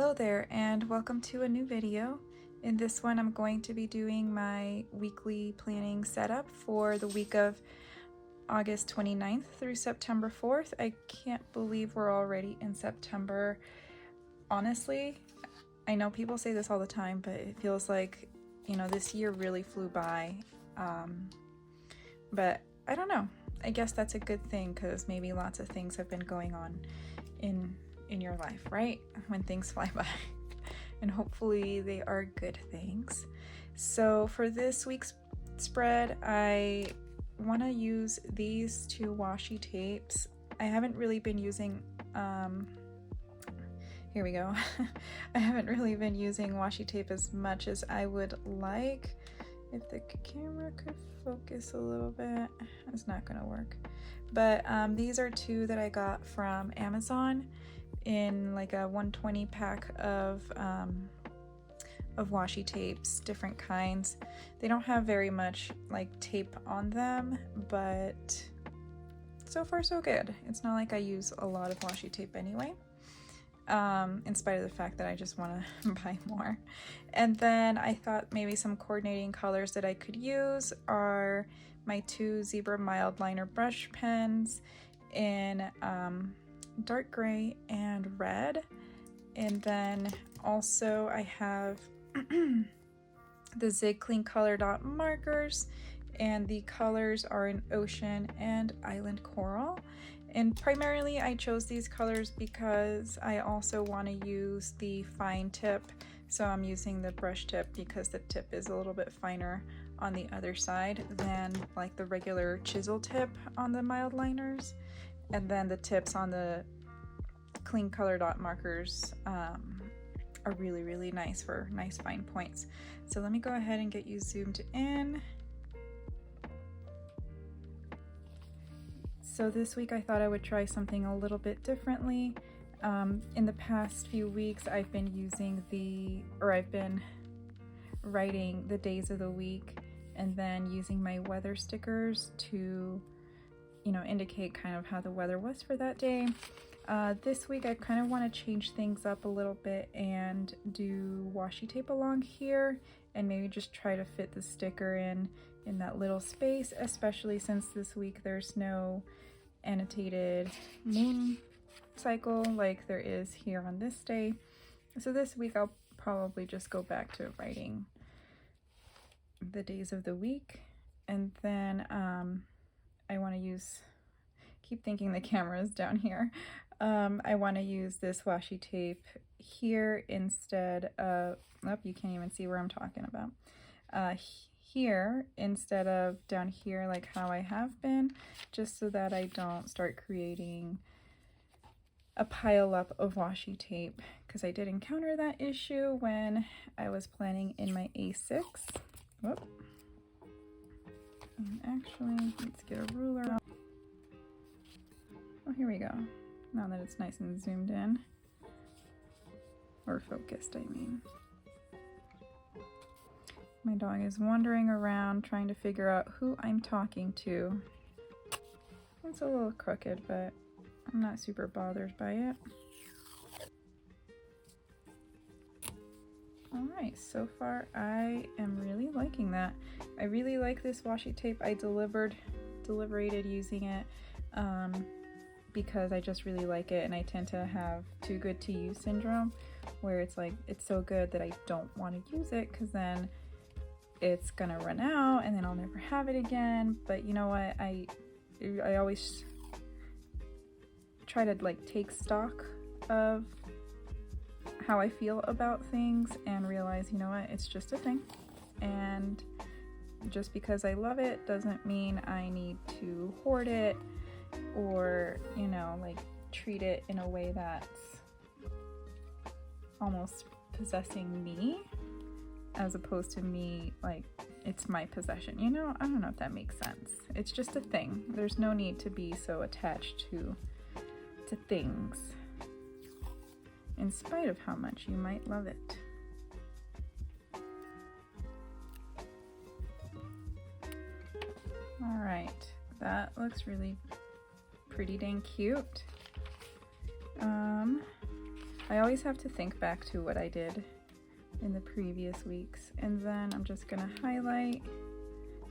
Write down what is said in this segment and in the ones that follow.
Hello there and welcome to a new video. In this one I'm going to be doing my weekly planning setup for the week of August 29th through September 4th. I can't believe we're already in September. Honestly, I know people say this all the time, but it feels like, you know, this year really flew by. But I don't know. I guess that's a good thing because maybe lots of things have been going on in your life, right? When things fly by. And hopefully they are good things. So for this week's spread, I want to use these two washi tapes. I haven't really been using here we go. I haven't really been using washi tape as much as I would like. If the camera could focus a little bit, it's not gonna work. But these are two that I got from Amazon in like a 120 pack of washi tapes, different kinds. They don't have very much like tape on them, but so far so good. It's not like I use a lot of washi tape anyway, in spite of the fact that I just want to buy more. And then I thought maybe some coordinating colors that I could use are my two Zebra Mild Liner brush pens in dark gray and red. And then also I have the Zig Clean Color Dot markers, and the colors are in Ocean and Island Coral. And primarily I chose these colors because I also want to use the fine tip. So I'm using the brush tip because the tip is a little bit finer on the other side than like the regular chisel tip on the mild liners. And then the tips on the Clean Color Dot markers are really, really nice for nice fine points. So let me go ahead and get you zoomed in. So this week I thought I would try something a little bit differently. In the past few weeks I've been writing the days of the week and then using my weather stickers to, you know, indicate kind of how the weather was for that day. This week I kind of want to change things up a little bit and do washi tape along here and maybe just try to fit the sticker in that little space, especially since this week there's no annotated moon cycle like there is here on this day. So this week I'll probably just go back to writing the days of the week. And then I want to keep thinking the camera is down here. I want to use this washi tape here instead of, you can't even see where I'm talking about. Here instead of down here like how I have been, just so that I don't start creating a pile up of washi tape, because I did encounter that issue when I was planning in my A6. Whoop. And actually, let's get a ruler out. Oh, here we go. Now that it's nice and zoomed in, or focused, I mean. My dog is wandering around trying to figure out who I'm talking to. It's a little crooked, but I'm not super bothered by it. Alright, so far I am really liking that. I really like this washi tape. I deliberated using it because I just really like it, and I tend to have too good to use syndrome, where it's like it's so good that I don't want to use it because then it's gonna run out and then I'll never have it again. But you know what, I always try to like take stock of how I feel about things and realize, you know what, it's just a thing, and just because I love it doesn't mean I need to hoard it or, you know, like treat it in a way that's almost possessing me, as opposed to me like it's my possession, you know? I don't know if that makes sense. It's just a thing. There's no need to be so attached to things, in spite of how much you might love it. All right, that looks really pretty dang cute. I always have to think back to what I did in the previous weeks. And then I'm just gonna highlight.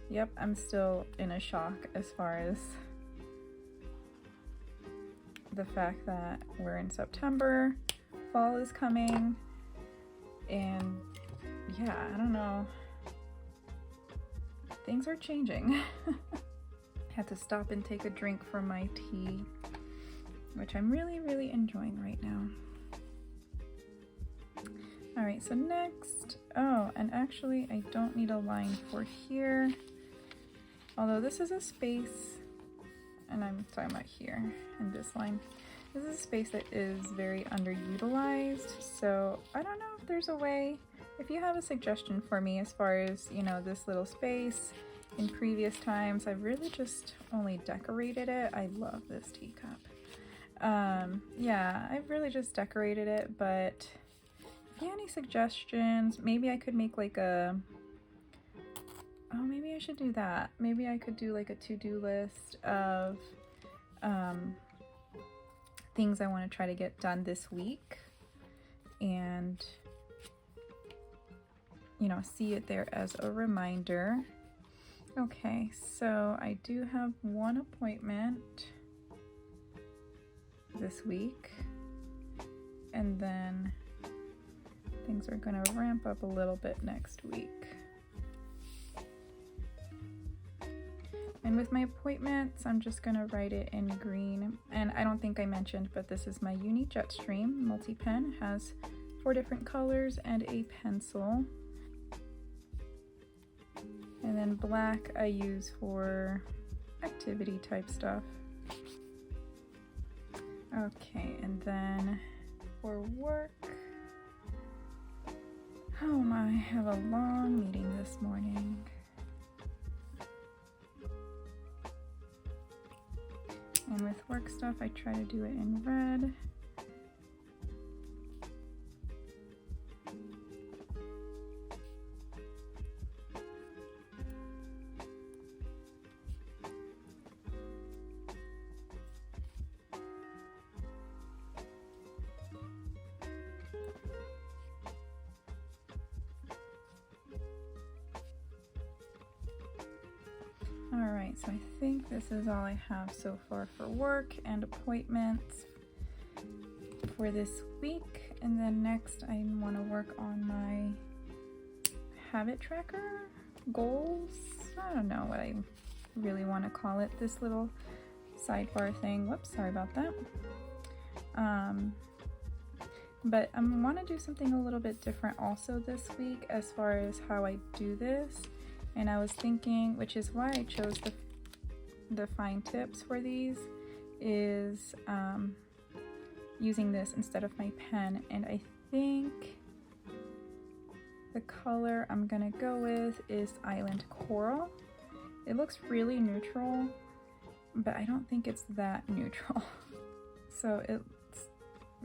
Yep, I'm still in a shock as far as the fact that we're in September, fall is coming, and yeah, I don't know. Things are changing. Had to stop and take a drink from my tea, which I'm really, really enjoying right now. All right, so next, oh, and actually I don't need a line for here. Although this is a space, and I'm talking about here in this line, this is a space that is very underutilized. So I don't know if there's a way, if you have a suggestion for me as far as, you know, this little space. In previous times, I've really just only decorated it. I love this teacup. Yeah, I've really just decorated it, but if you have any suggestions, maybe I could make like a, oh, maybe I should do that. Maybe I could do like a to-do list of things I want to try to get done this week, and, you know, see it there as a reminder. Okay, so I do have one appointment this week, and then things are gonna ramp up a little bit next week. And with my appointments, I'm just gonna write it in green. And I don't think I mentioned, but this is my Uni Jetstream multi-pen. It has 4 different colors and a pencil. And then black I use for activity type stuff. Okay, and then for work, oh my, I have a long meeting this morning. And with work stuff, I try to do it in red. Alright, so I think this is all I have so far for work and appointments for this week. And then next I want to work on my habit tracker, goals. I don't know what I really want to call it. This little sidebar thing. Whoops, sorry about that. But I want to do something a little bit different also this week as far as how I do this. And I was thinking, which is why I chose the fine tips for these, is using this instead of my pen. And I think the color I'm gonna go with is Island Coral. It looks really neutral, but I don't think it's that neutral. So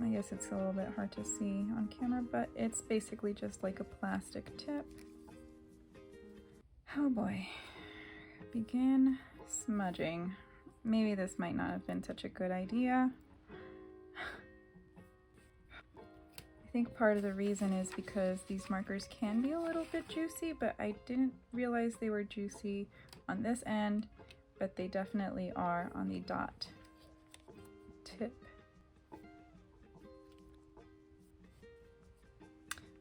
I guess it's a little bit hard to see on camera, but it's basically just like a plastic tip. Oh boy, begin smudging. Maybe this might not have been such a good idea. I think part of the reason is because these markers can be a little bit juicy, but I didn't realize they were juicy on this end, but they definitely are on the dot tip.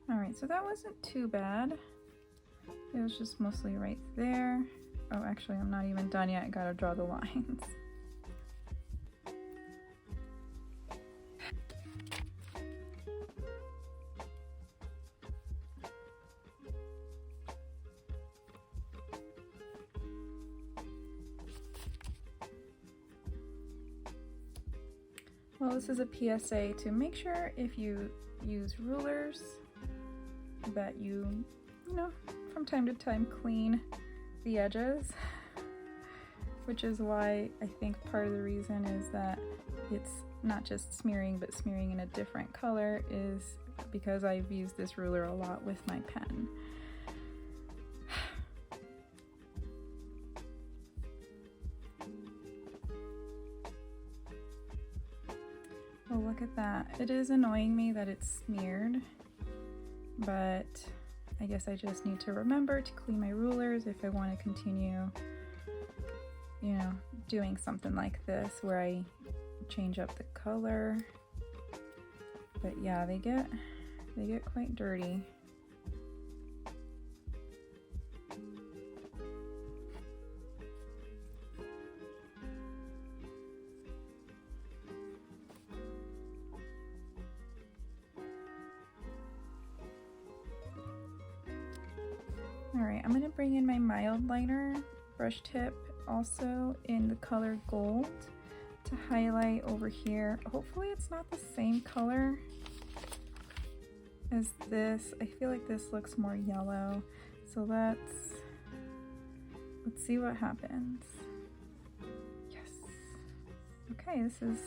All right, so that wasn't too bad. It was just mostly right there. Oh, actually, I'm not even done yet. I gotta draw the lines. Well, this is a PSA to make sure if you use rulers that you know, from time to time clean the edges, which is why I think part of the reason is that it's not just smearing, but smearing in a different color is because I've used this ruler a lot with my pen. Oh, look Look at that. It is annoying me that it's smeared, but I guess I just need to remember to clean my rulers if I want to continue, you know, doing something like this where I change up the color. But yeah, they get quite dirty. Alright, I'm going to bring in my mild liner brush tip also in the color gold to highlight over here. Hopefully it's not the same color as this. I feel like this looks more yellow. So let's see what happens. Yes. Okay, this is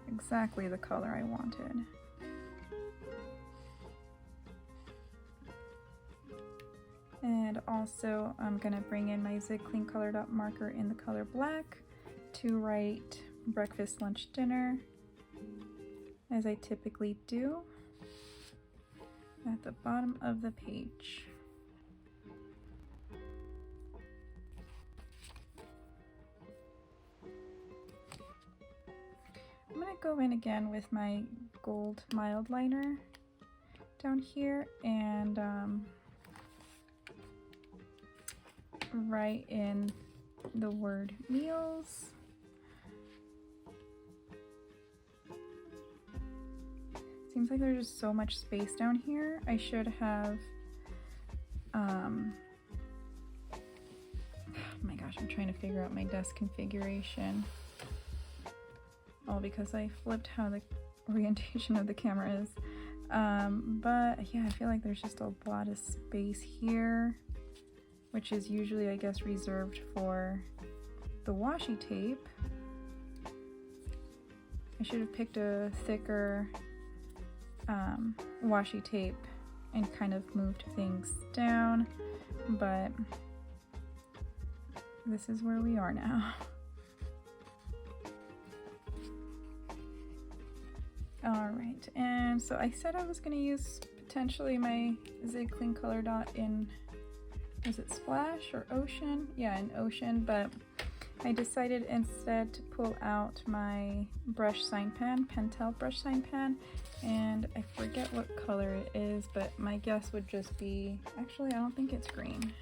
exactly the color I wanted. And also I'm gonna bring in my Zig Clean Color Dot marker in the color black to write breakfast, lunch, dinner, as I typically do, at the bottom of the page. I'm gonna go in again with my gold mild liner down here and write in the word meals. Seems like there's just so much space down here. I should have, oh my gosh, I'm trying to figure out my desk configuration. All because I flipped how the orientation of the camera is. But yeah, I feel like there's just a lot of space here, which is usually, I guess, reserved for the washi tape. I should have picked a thicker washi tape and kind of moved things down, but this is where we are now. All right, and so I said I was going to use potentially my Zig Clean Color Dot in, is it Splash or Ocean? Yeah, in Ocean, but I decided instead to pull out my brush sign pan, Pentel brush sign pan, and I forget what color it is, but my guess would just be, actually I don't think it's green.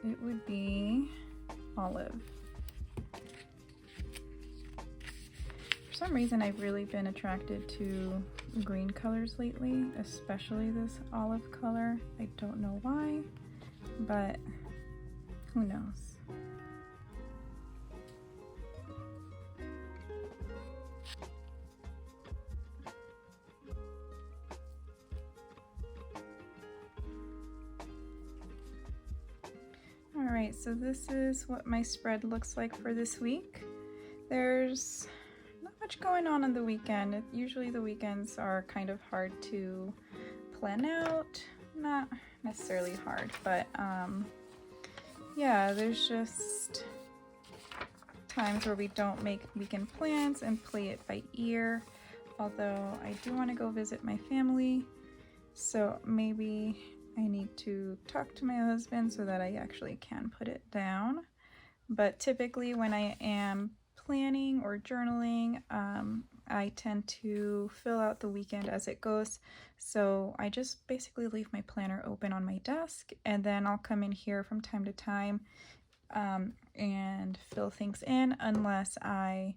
It would be olive. For some reason I've really been attracted to green colors lately, especially this olive color. I don't know why, but who knows. Alright, so this is what my spread looks like for this week. There's not much going on the weekend. Usually the weekends are kind of hard to plan out. Not necessarily hard, but yeah, there's just times where we don't make weekend plans and play it by ear. Although I do want to go visit my family, so maybe I need to talk to my husband so that I actually can put it down. But typically when I am planning or journaling, I tend to fill out the weekend as it goes. So I just basically leave my planner open on my desk, and then I'll come in here from time to time and fill things in, unless I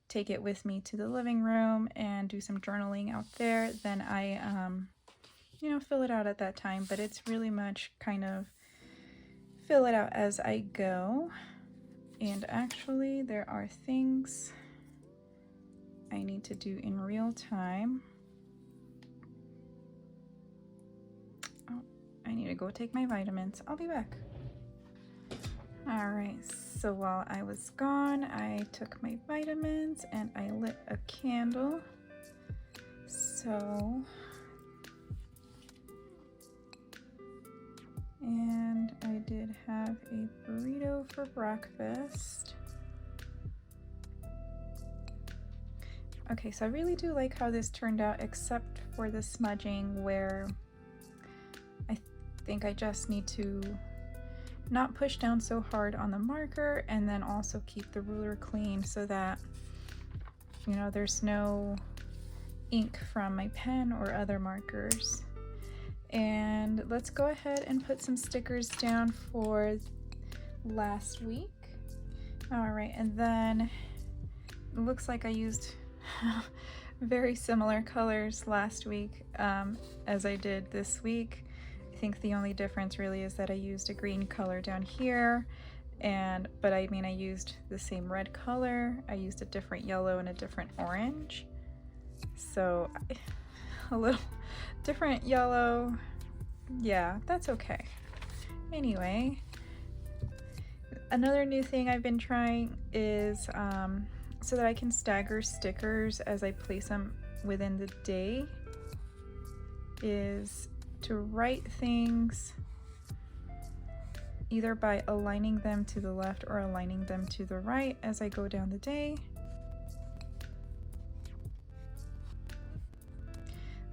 take it with me to the living room and do some journaling out there. Then I you know, fill it out at that time, but it's really much kind of fill it out as I go. And actually there are things I need to do in real time. Oh, I need to go take my vitamins. I'll be back. All right, so while I was gone, I took my vitamins and I lit a candle. And I did have a burrito for breakfast. Okay, so I really do like how this turned out, except for the smudging, where I think I just need to not push down so hard on the marker, and then also keep the ruler clean so that, you know, there's no ink from my pen or other markers. And let's go ahead and put some stickers down for last week. All right, and then it looks like I used very similar colors last week as I did this week. I think the only difference really is that I used a green color down here, but I mean I used the same red color. I used a different yellow and a different orange. So a little different yellow. Yeah, that's okay. Anyway, another new thing I've been trying is so that I can stagger stickers as I place them within the day, is to write things either by aligning them to the left or aligning them to the right as I go down the day.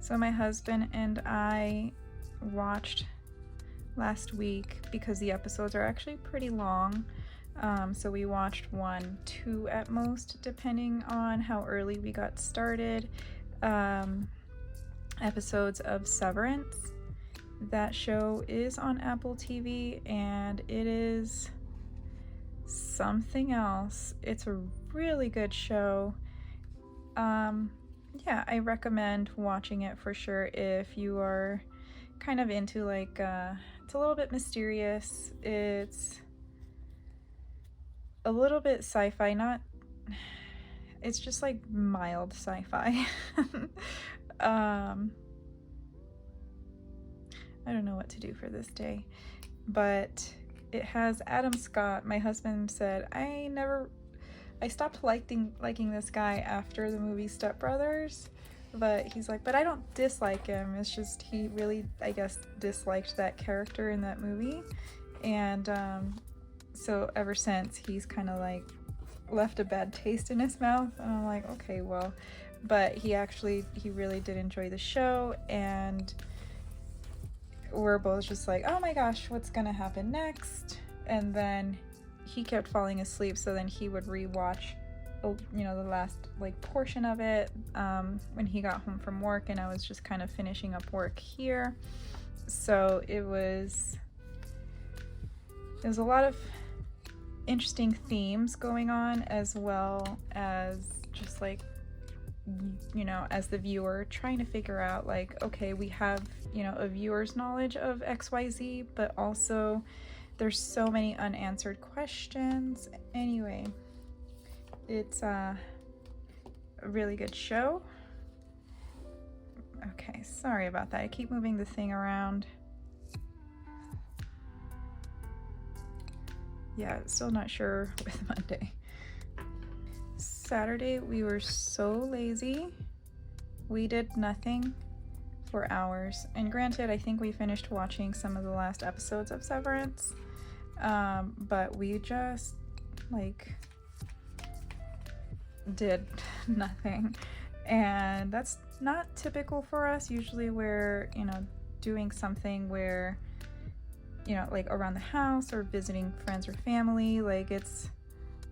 So my husband and I watched last week, because the episodes are actually pretty long. So we watched 1, 2 at most, depending on how early we got started. Episodes of Severance. That show is on Apple TV and it is something else. It's a really good show. Yeah, I recommend watching it for sure if you are kind of into like, it's a little bit mysterious. It's a little bit sci-fi, it's just like mild sci-fi. I don't know what to do for this day, but it has Adam Scott. My husband said, I stopped liking this guy after the movie Step Brothers, but he's like, but I don't dislike him. It's just he really, I guess, disliked that character in that movie. And so ever since, he's kind of like left a bad taste in his mouth. And I'm like, okay, well, but he really did enjoy the show, and we're both just like, oh my gosh, what's gonna happen next? And then he kept falling asleep, so then he would rewatch, you know, the last like portion of it when he got home from work, and I was just kind of finishing up work here. So it was a lot of interesting themes going on, as well as just like, you know, as the viewer trying to figure out like, okay, we have, you know, a viewer's knowledge of XYZ, but also there's so many unanswered questions. Anyway, it's a really good show. Okay, sorry about that. I keep moving the thing around. Yeah, still not sure with Monday. Saturday, we were so lazy. We did nothing for hours. And granted, I think we finished watching some of the last episodes of Severance, but we just like did nothing. And that's not typical for us. Usually we're, you know, doing something where, you know, like around the house or visiting friends or family. Like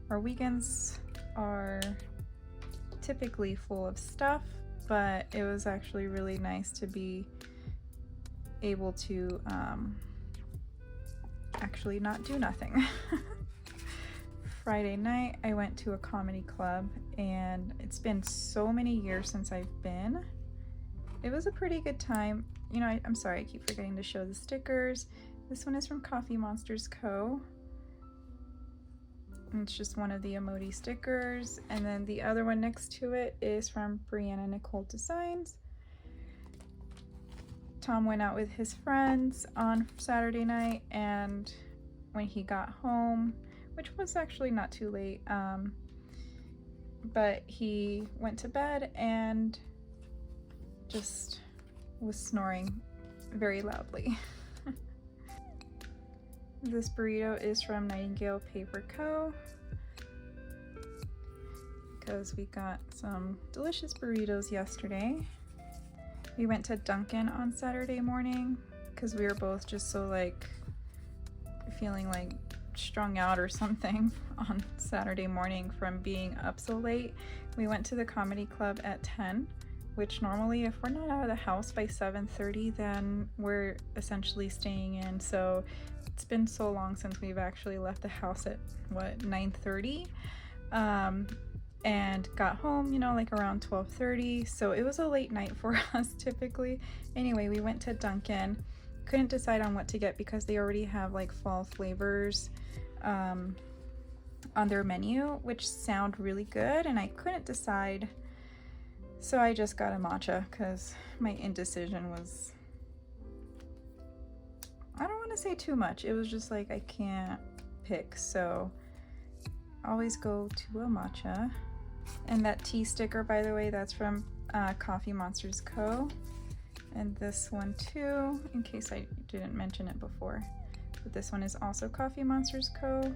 our weekends are typically full of stuff, but it was actually really nice to be able to actually not do nothing. Friday night I went to a comedy club, and it's been so many years since I've been. It was a pretty good time. You know, I'm sorry, I keep forgetting to show the stickers. This one is from Coffee Monsters Co. It's just one of the emoji stickers, and then the other one next to it is from Brianna Nicole Designs. Tom went out with his friends on Saturday night, and when he got home, which was actually not too late, but he went to bed and just was snoring very loudly. This burrito is from Nightingale Paper Co. because we got some delicious burritos yesterday. We went to Dunkin' on Saturday morning because we were both just so like feeling like strung out or something on Saturday morning from being up so late. We went to the comedy club at 10, which normally if we're not out of the house by 7:30 then we're essentially staying in. So it's been so long since we've actually left the house at what, 9:30, and got home, you know, like around 12:30. So it was a late night for us typically. Anyway, we went to Dunkin'. Couldn't decide on what to get because they already have like fall flavors on their menu, which sound really good, and I couldn't decide. So I just got a matcha because my indecision was, I don't want to say too much. It was just like I can't pick. So always go to a matcha. And that tea sticker, by the way, that's from Coffee Monsters Co. And this one too, in case I didn't mention it before. But this one is also Coffee Monsters Co.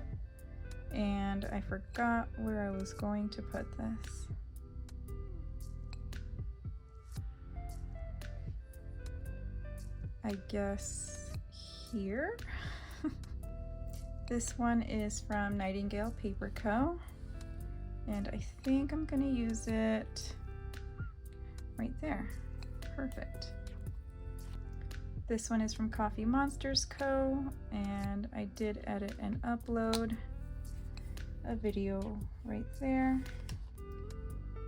And I forgot where I was going to put this. I guess here. This one is from Nightingale Paper Co. And I think I'm gonna use it right there. Perfect. This one is from Coffee Monsters Co. And I did edit and upload a video right there.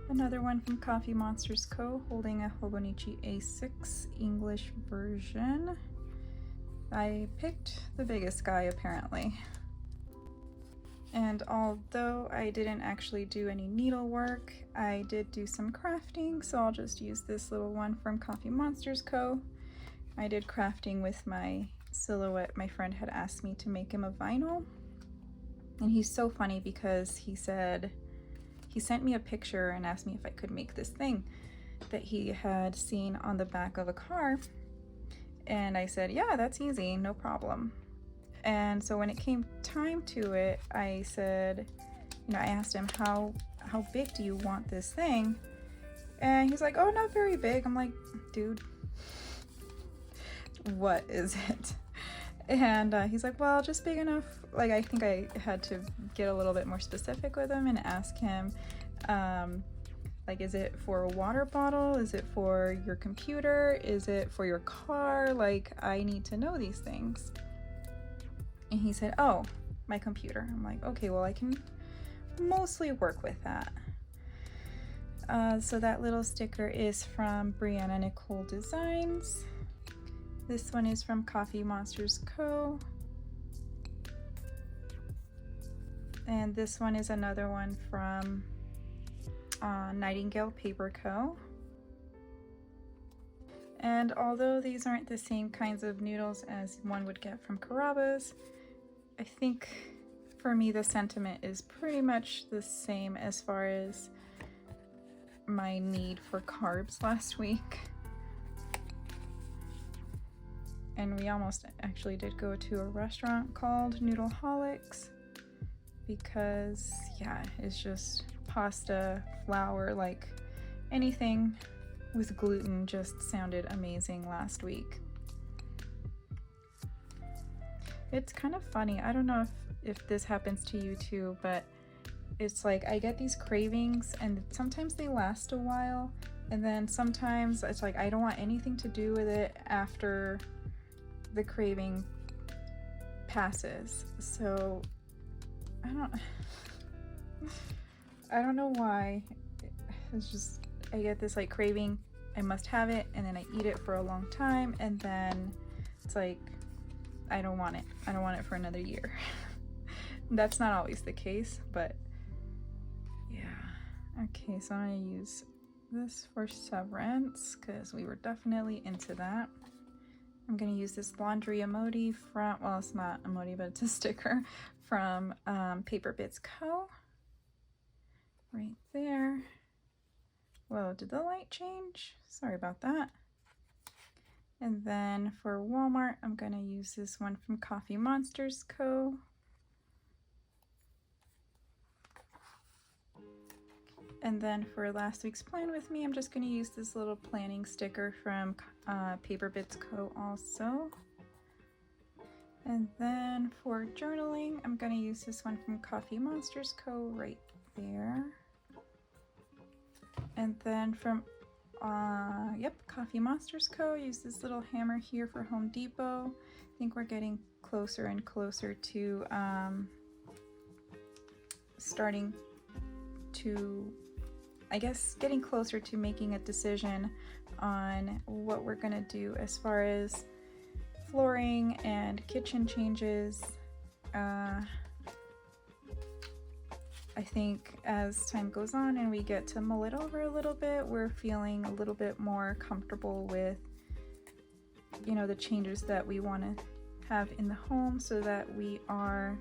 Another one from Coffee Monsters Co. holding a Hobonichi A6 English version. I picked the biggest guy apparently. And although I didn't actually do any needlework, I did do some crafting, so I'll just use this little one from Coffee Monsters Co. I did crafting with my silhouette. My friend had asked me to make him a vinyl. And he's so funny because he said, he sent me a picture and asked me if I could make this thing that he had seen on the back of a car. And I said, yeah, that's easy, no problem. And so when it came time to it, I said, you know, I asked him, how big do you want this thing? And he's like, oh, not very big. I'm like, dude, what is it? And he's like, well, just big enough. Like, I think I had to get a little bit more specific with him and ask him, like, is it for a water bottle? Is it for your computer? Is it for your car? Like, I need to know these things. And he said, oh, my computer. I'm like, okay, well, I can mostly work with that. So that little sticker is from Brianna Nicole Designs. This one is from Coffee Monsters Co. And this one is another one from Nightingale Paper Co. And although these aren't the same kinds of noodles as one would get from Carrabba's, I think for me the sentiment is pretty much the same as far as my need for carbs last week. And we almost actually did go to a restaurant called Noodleholics because, yeah, it's just pasta, flour, like anything with gluten just sounded amazing last week. It's kind of funny. I don't know if this happens to you too, but it's like I get these cravings and sometimes they last a while, and then sometimes it's like I don't want anything to do with it after the craving passes. So I don't know why. It's just I get this like craving, I must have it, and then I eat it for a long time, and then it's like I don't want it. I don't want it for another year. That's not always the case, but yeah. Okay, so I'm gonna use this for Severance because we were definitely into that. I'm gonna use this laundry emoji from, well, it's not emoji, but it's a sticker from Paper Bits Co. Right there. Whoa, did the light change? Sorry about that. And then for Walmart, I'm gonna use this one from Coffee Monsters Co. And then for last week's plan with me, I'm just going to use this little planning sticker from Paper Bits Co. also. And then for journaling, I'm going to use this one from Coffee Monsters Co. right there. And then from, Coffee Monsters Co. Use this little hammer here for Home Depot. I think we're getting closer and closer to starting to, getting closer to making a decision on what we're gonna do as far as flooring and kitchen changes. I think as time goes on and we get to mull it over a little bit, we're feeling a little bit more comfortable with, you know, the changes that we want to have in the home, so that we are,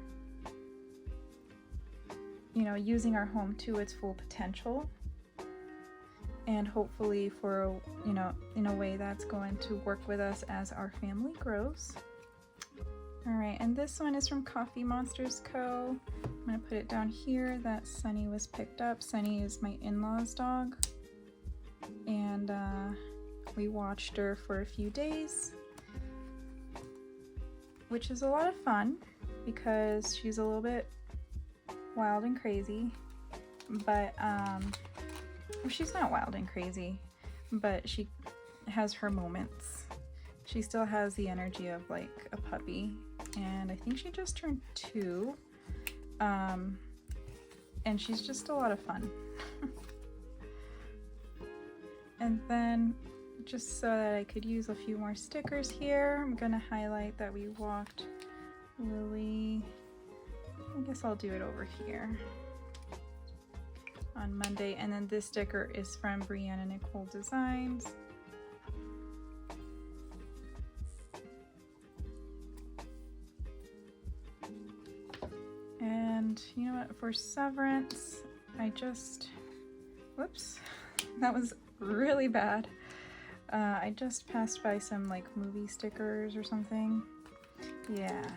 you know, using our home to its full potential, and hopefully for, you know, in a way that's going to work with us as our family grows. All right, and this one is from Coffee Monsters Co. I'm gonna put it down here that Sunny was picked up. Sunny is my in-laws dog, and we watched her for a few days, which is a lot of fun because she's a little bit wild and crazy, but she's not wild and crazy, but she has her moments. She still has the energy of like a puppy, and I think she just turned 2, and she's just a lot of fun. And then just so that I could use a few more stickers here, I'm gonna highlight that we walked Lily. I guess I'll do it over here on Monday. And then this sticker is from Brianna Nicole Designs. And you know what, for Severance, whoops, that was really bad. I just passed by some like movie stickers or something. Yeah.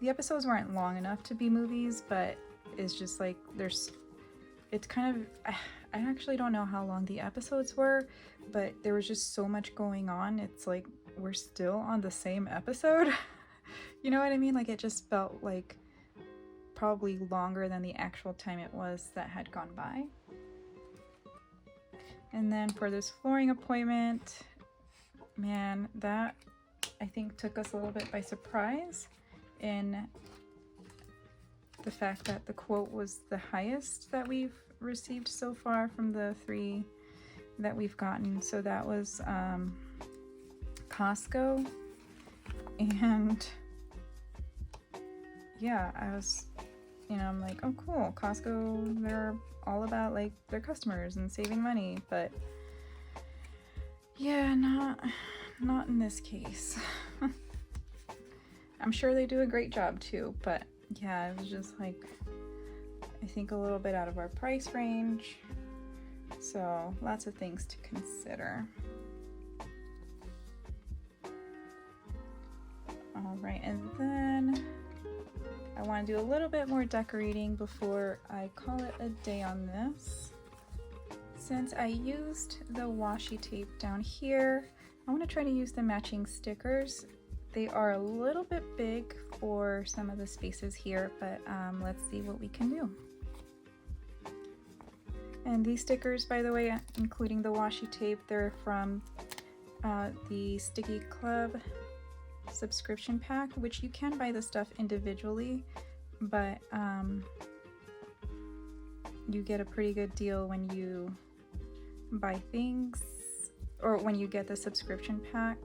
The episodes weren't long enough to be movies, but it's just like it's kind of, I actually don't know how long the episodes were, but there was just so much going on. It's like we're still on the same episode. You know what I mean? Like it just felt like probably longer than the actual time it was that had gone by. And then for this flooring appointment, man, that I think took us a little bit by surprise, in the fact that the quote was the highest that we've received so far from the 3 that we've gotten. So that was Costco, and yeah, I was, you know, I'm like, oh cool, Costco, they're all about like their customers and saving money, but yeah, not in this case. I'm sure they do a great job too, but yeah, it was just like, I think a little bit out of our price range, so lots of things to consider. All right, and then I want to do a little bit more decorating before I call it a day on this. Since I used the washi tape down here, I want to try to use the matching stickers. They are a little bit big for some of the spaces here, but let's see what we can do. And these stickers, by the way, including the washi tape, they're from the Sticky Club subscription pack, which you can buy the stuff individually, but you get a pretty good deal when you buy things, or when you get the subscription pack,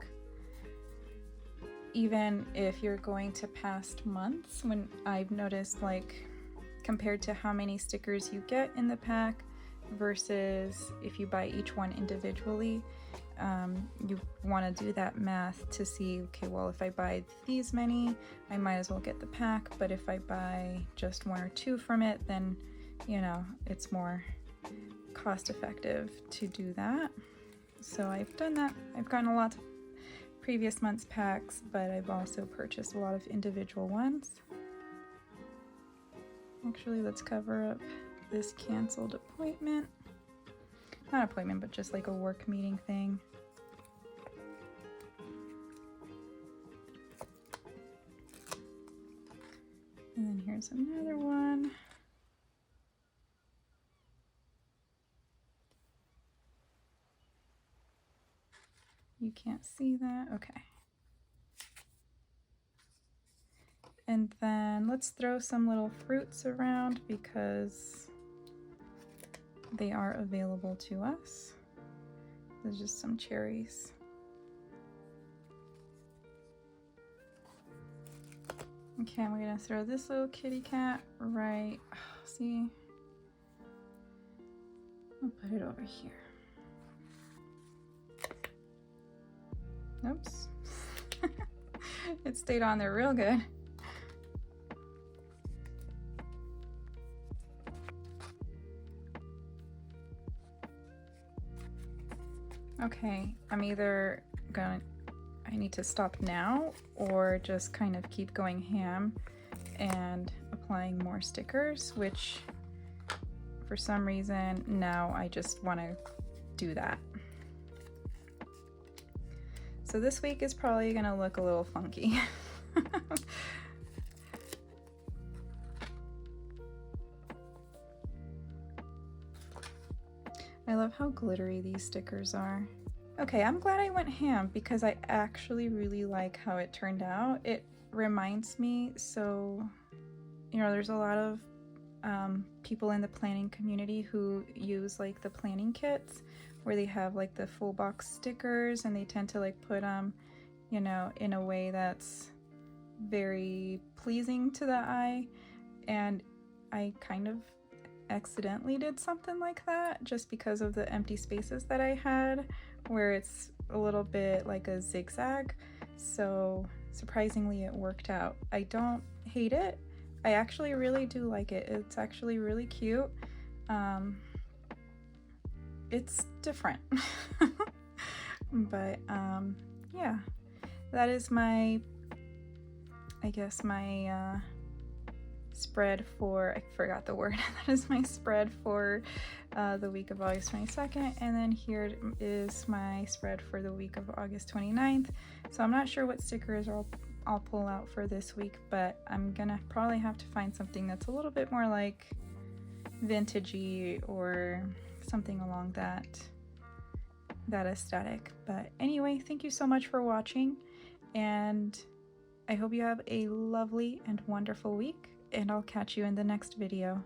even if you're going to past months. When I've noticed, like, compared to how many stickers you get in the pack versus if you buy each one individually, you want to do that math to see, okay, well, if I buy these many, I might as well get the pack, but if I buy just 1 or 2 from it, then, you know, it's more cost effective to do that. So I've done that. I've gotten a lot of previous month's packs, but I've also purchased a lot of individual ones. Actually, let's cover up this canceled appointment. Not appointment, but just like a work meeting thing. And then here's another one. You can't see that? Okay. And then let's throw some little fruits around because they are available to us. There's just some cherries. Okay, I'm gonna throw this little kitty cat right, see? I'll put it over here. Oops. It stayed on there real good. Okay, I'm either I need to stop now or just kind of keep going ham and applying more stickers, which for some reason now I just want to do that. So this week is probably gonna look a little funky. I love how glittery these stickers are. Okay, I'm glad I went ham because I actually really like how it turned out. It reminds me, so, you know, there's a lot of people in the planning community who use like the planning kits where they have like the full box stickers and they tend to like put them, you know, in a way that's very pleasing to the eye. And I kind of accidentally did something like that just because of the empty spaces that I had, where it's a little bit like a zigzag. So surprisingly it worked out. I don't hate it. I actually really do like it. It's actually really cute. It's different. But yeah, that is my, I guess my spread for, I forgot the word. That is my spread for the week of August 22nd, and then here is my spread for the week of August 29th. So I'm not sure what stickers I'll pull out for this week, but I'm gonna probably have to find something that's a little bit more like vintagey or something along that aesthetic. But anyway, thank you so much for watching, and I hope you have a lovely and wonderful week, and I'll catch you in the next video.